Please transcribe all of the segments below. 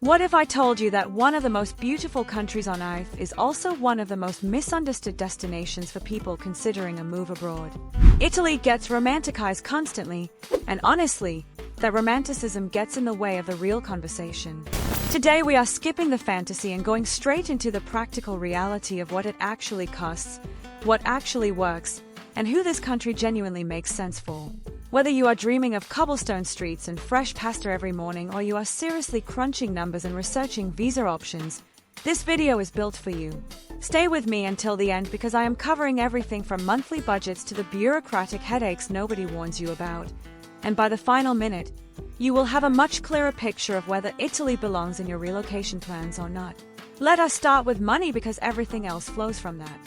What if I told you that one of the most beautiful countries on earth is also one of the most misunderstood destinations for people considering a move abroad? Italy gets romanticized constantly, and honestly, that romanticism gets in the way of the real conversation. Today we are skipping the fantasy and going straight into the practical reality of what it actually costs, what actually works, and who this country genuinely makes sense for. Whether you are dreaming of cobblestone streets and fresh pasta every morning, or you are seriously crunching numbers and researching visa options, this video is built for you. Stay with me until the end because I am covering everything from monthly budgets to the bureaucratic headaches nobody warns you about. And by the final minute, you will have a much clearer picture of whether Italy belongs in your relocation plans or not. Let us start with money because everything else flows from that.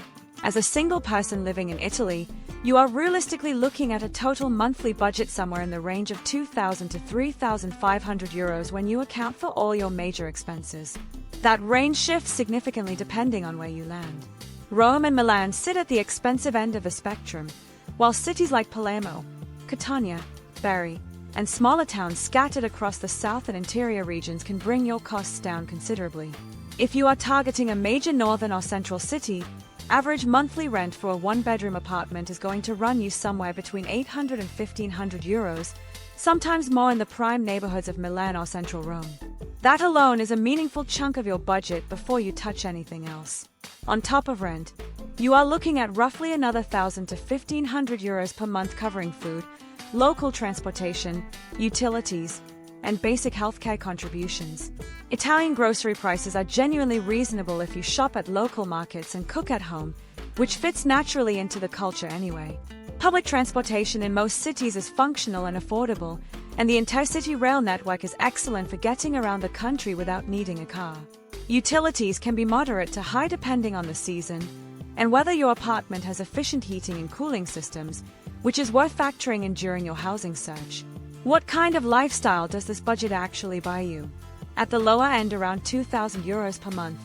As a single person living in Italy, you are realistically looking at a total monthly budget somewhere in the range of 2,000 to 3,500 euros when you account for all your major expenses. That range shifts significantly depending on where you land. Rome and Milan sit at the expensive end of the spectrum, while cities like Palermo, Catania, Bari, and smaller towns scattered across the south and interior regions can bring your costs down considerably. If you are targeting a major northern or central city, average monthly rent for a one-bedroom apartment is going to run you somewhere between 800 and 1,500 euros, sometimes more in the prime neighborhoods of Milan or central Rome. That alone is a meaningful chunk of your budget before you touch anything else. On top of rent, you are looking at roughly another 1,000 to 1,500 euros per month covering food, local transportation, utilities, and basic healthcare contributions. Italian grocery prices are genuinely reasonable if you shop at local markets and cook at home, which fits naturally into the culture anyway. Public transportation in most cities is functional and affordable, and the intercity rail network is excellent for getting around the country without needing a car. Utilities can be moderate to high depending on the season, and whether your apartment has efficient heating and cooling systems, which is worth factoring in during your housing search. What kind of lifestyle does this budget actually buy you? At the lower end, around 2,000 euros per month,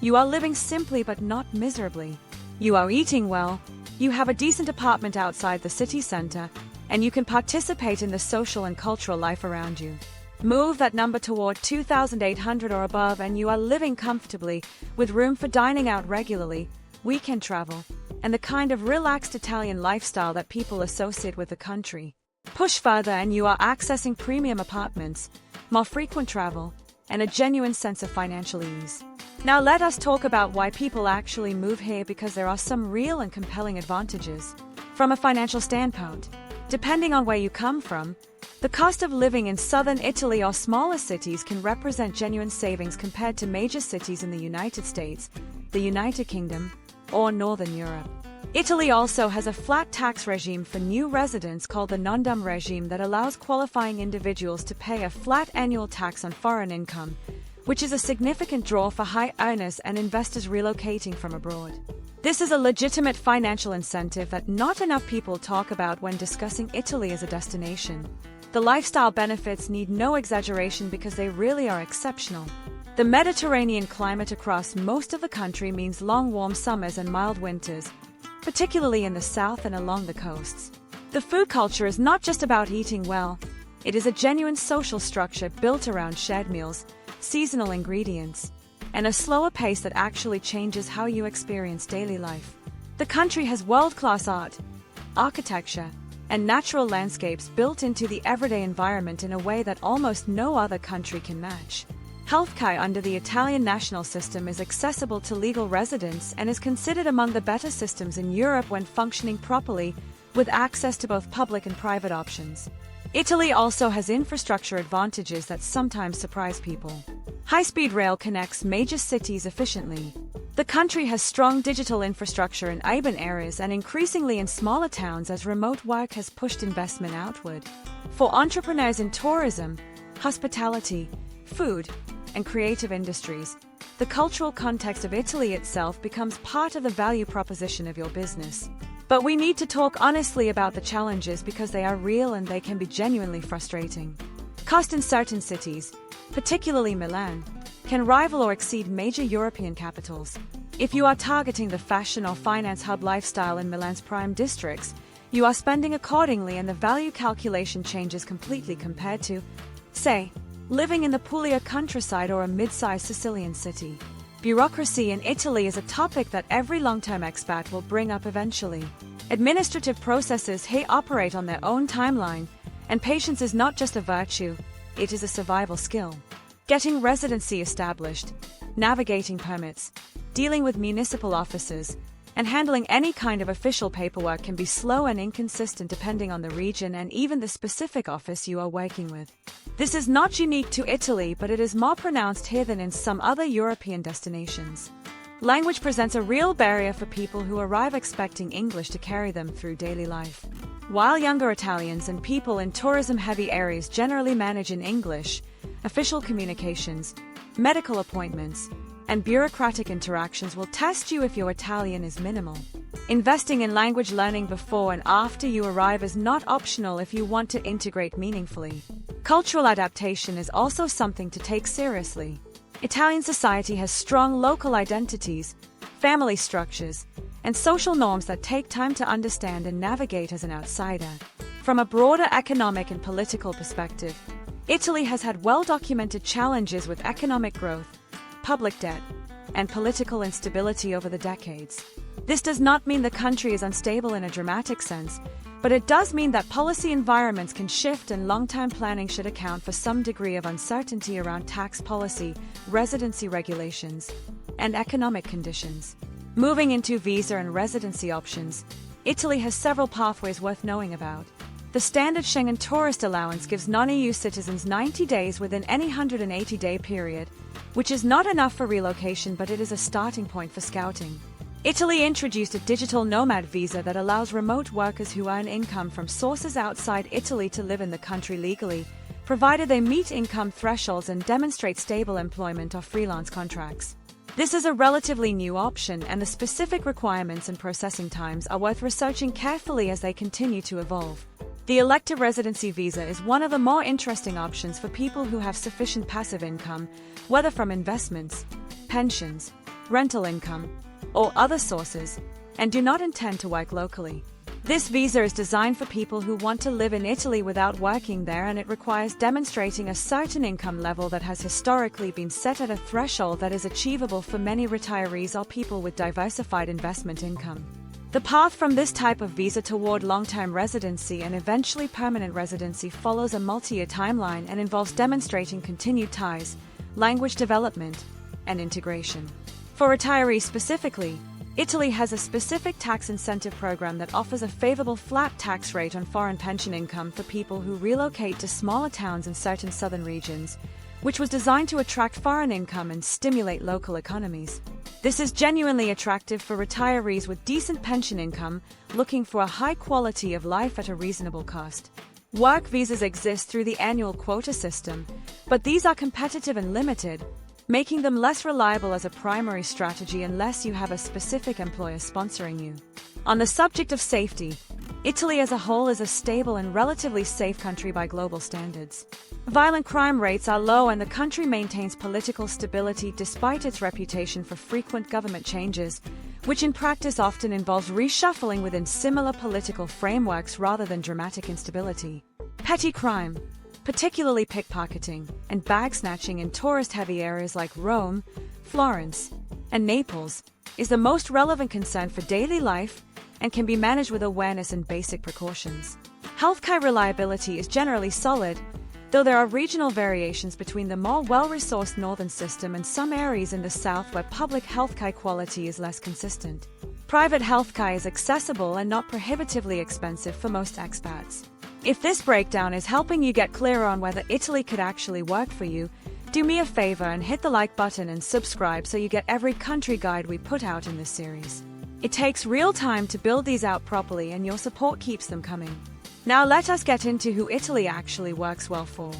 you are living simply but not miserably. You are eating well, you have a decent apartment outside the city center, and you can participate in the social and cultural life around you. Move that number toward 2,800 or above and you are living comfortably, with room for dining out regularly, weekend travel, and the kind of relaxed Italian lifestyle that people associate with the country. Push further and you are accessing premium apartments, more frequent travel, and a genuine sense of financial ease. Now let us talk about why people actually move here, because there are some real and compelling advantages. From a financial standpoint, depending on where you come from, the cost of living in southern Italy or smaller cities can represent genuine savings compared to major cities in the United States, the United Kingdom, or Northern Europe. Italy also has a flat tax regime for new residents called the non-dom regime that allows qualifying individuals to pay a flat annual tax on foreign income, which is a significant draw for high earners and investors relocating from abroad. This is a legitimate financial incentive that not enough people talk about when discussing Italy as a destination. The lifestyle benefits need no exaggeration because they really are exceptional. The Mediterranean climate across most of the country means long warm summers and mild winters, particularly in the south and along the coasts. The food culture is not just about eating well, it is a genuine social structure built around shared meals, seasonal ingredients, and a slower pace that actually changes how you experience daily life. The country has world-class art, architecture, and natural landscapes built into the everyday environment in a way that almost no other country can match. Healthcare under the Italian national system is accessible to legal residents and is considered among the better systems in Europe when functioning properly, with access to both public and private options. Italy also has infrastructure advantages that sometimes surprise people. High-speed rail connects major cities efficiently. The country has strong digital infrastructure in urban areas and increasingly in smaller towns as remote work has pushed investment outward. For entrepreneurs in tourism, hospitality, food, and creative industries, the cultural context of Italy itself becomes part of the value proposition of your business. But we need to talk honestly about the challenges because they are real and they can be genuinely frustrating. Cost in certain cities, particularly Milan, can rival or exceed major European capitals. If you are targeting the fashion or finance hub lifestyle in Milan's prime districts, you are spending accordingly and the value calculation changes completely compared to, say, living in the Puglia countryside or a mid-sized Sicilian city. Bureaucracy in Italy is a topic that every long-term expat will bring up eventually. Administrative processes here operate on their own timeline, and patience is not just a virtue, it is a survival skill. Getting residency established, navigating permits, dealing with municipal offices, and handling any kind of official paperwork can be slow and inconsistent depending on the region and even the specific office you are working with. This is not unique to Italy, but it is more pronounced here than in some other European destinations. Language presents a real barrier for people who arrive expecting English to carry them through daily life. While younger Italians and people in tourism-heavy areas generally manage in English, official communications, medical appointments, and bureaucratic interactions will test you if your Italian is minimal. Investing in language learning before and after you arrive is not optional if you want to integrate meaningfully. Cultural adaptation is also something to take seriously. Italian society has strong local identities, family structures, and social norms that take time to understand and navigate as an outsider. From a broader economic and political perspective, Italy has had well-documented challenges with economic growth, public debt, and political instability over the decades. This does not mean the country is unstable in a dramatic sense, but it does mean that policy environments can shift and long-term planning should account for some degree of uncertainty around tax policy, residency regulations, and economic conditions. Moving into visa and residency options, Italy has several pathways worth knowing about. The standard Schengen tourist allowance gives non-EU citizens 90 days within any 180-day period, which is not enough for relocation, but it is a starting point for scouting. Italy introduced a digital nomad visa that allows remote workers who earn income from sources outside Italy to live in the country legally, provided they meet income thresholds and demonstrate stable employment or freelance contracts. This is a relatively new option, and the specific requirements and processing times are worth researching carefully as they continue to evolve. The elective residency visa is one of the more interesting options for people who have sufficient passive income, whether from investments, pensions, rental income, or other sources, and do not intend to work locally. This visa is designed for people who want to live in Italy without working there, and it requires demonstrating a certain income level that has historically been set at a threshold that is achievable for many retirees or people with diversified investment income. The path from this type of visa toward long-term residency and eventually permanent residency follows a multi-year timeline and involves demonstrating continued ties, language development, and integration. For retirees specifically, Italy has a specific tax incentive program that offers a favorable flat tax rate on foreign pension income for people who relocate to smaller towns in certain southern regions, which was designed to attract foreign income and stimulate local economies. This is genuinely attractive for retirees with decent pension income looking for a high quality of life at a reasonable cost. Work visas exist through the annual quota system, but these are competitive and limited, making them less reliable as a primary strategy unless you have a specific employer sponsoring you. On the subject of safety, Italy as a whole is a stable and relatively safe country by global standards. Violent crime rates are low, and the country maintains political stability despite its reputation for frequent government changes, which in practice often involves reshuffling within similar political frameworks rather than dramatic instability. Petty crime, particularly pickpocketing and bag snatching in tourist-heavy areas like Rome, Florence, and Naples, is the most relevant concern for daily life and can be managed with awareness and basic precautions. Healthcare reliability is generally solid, though there are regional variations between the more well-resourced northern system and some areas in the south where public healthcare quality is less consistent. Private healthcare is accessible and not prohibitively expensive for most expats. If this breakdown is helping you get clearer on whether Italy could actually work for you, do me a favor and hit the like button and subscribe so you get every country guide we put out in this series. It takes real time to build these out properly, and your support keeps them coming. Now let us get into who Italy actually works well for.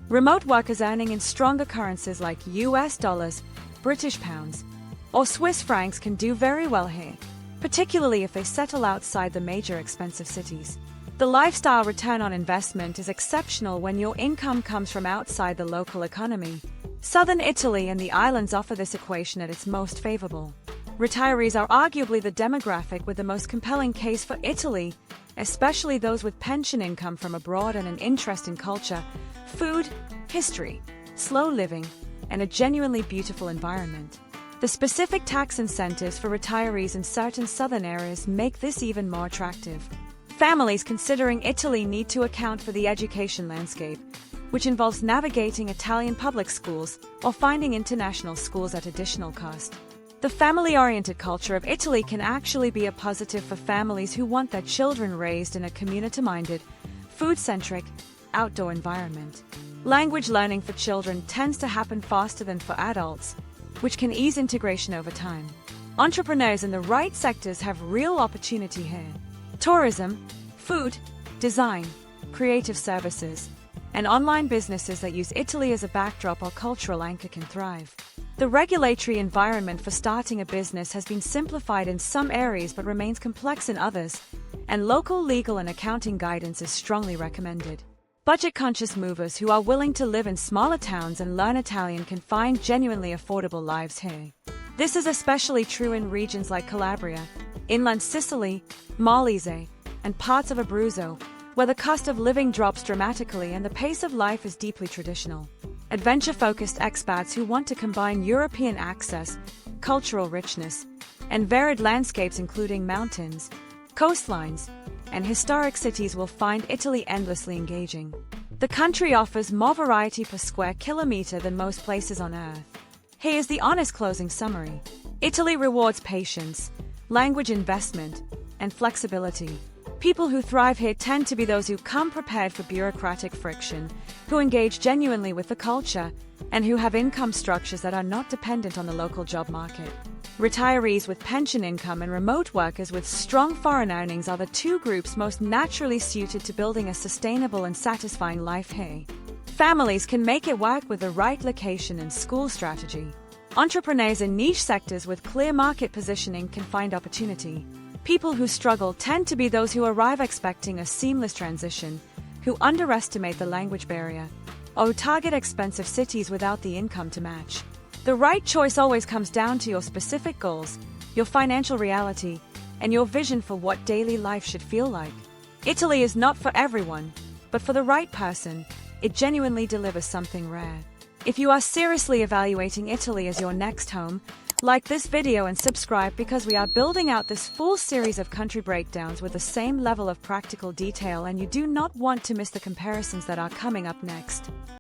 Remote workers earning in stronger currencies like US dollars, British pounds, or Swiss francs can do very well here, particularly if they settle outside the major expensive cities. The lifestyle return on investment is exceptional when your income comes from outside the local economy. Southern Italy and the islands offer this equation at its most favorable. Retirees are arguably the demographic with the most compelling case for Italy, especially those with pension income from abroad and an interest in culture, food, history, slow living, and a genuinely beautiful environment. The specific tax incentives for retirees in certain southern areas make this even more attractive. Families considering Italy need to account for the education landscape, which involves navigating Italian public schools or finding international schools at additional cost. The family-oriented culture of Italy can actually be a positive for families who want their children raised in a community-minded, food-centric, outdoor environment. Language learning for children tends to happen faster than for adults, which can ease integration over time. Entrepreneurs in the right sectors have real opportunity here. Tourism, food, design, creative services, and online businesses that use Italy as a backdrop or cultural anchor can thrive. The regulatory environment for starting a business has been simplified in some areas but remains complex in others, and local legal and accounting guidance is strongly recommended. Budget-conscious movers who are willing to live in smaller towns and learn Italian can find genuinely affordable lives here. This is especially true in regions like Calabria, inland Sicily, Molise, and parts of Abruzzo, where the cost of living drops dramatically and the pace of life is deeply traditional. Adventure-focused expats who want to combine European access, cultural richness, and varied landscapes including mountains, coastlines, and historic cities will find Italy endlessly engaging. The country offers more variety per square kilometer than most places on Earth. Here is the honest closing summary. Italy rewards patience, language investment, and flexibility. People who thrive here tend to be those who come prepared for bureaucratic friction, who engage genuinely with the culture, and who have income structures that are not dependent on the local job market. Retirees with pension income and remote workers with strong foreign earnings are the two groups most naturally suited to building a sustainable and satisfying life here. Families can make it work with the right location and school strategy. Entrepreneurs in niche sectors with clear market positioning can find opportunity. People who struggle tend to be those who arrive expecting a seamless transition, who underestimate the language barrier, or who target expensive cities without the income to match. The right choice always comes down to your specific goals, your financial reality, and your vision for what daily life should feel like. Italy is not for everyone, but for the right person, it genuinely delivers something rare. If you are seriously evaluating Italy as your next home, like this video and subscribe because we are building out this full series of country breakdowns with the same level of practical detail, and you do not want to miss the comparisons that are coming up next.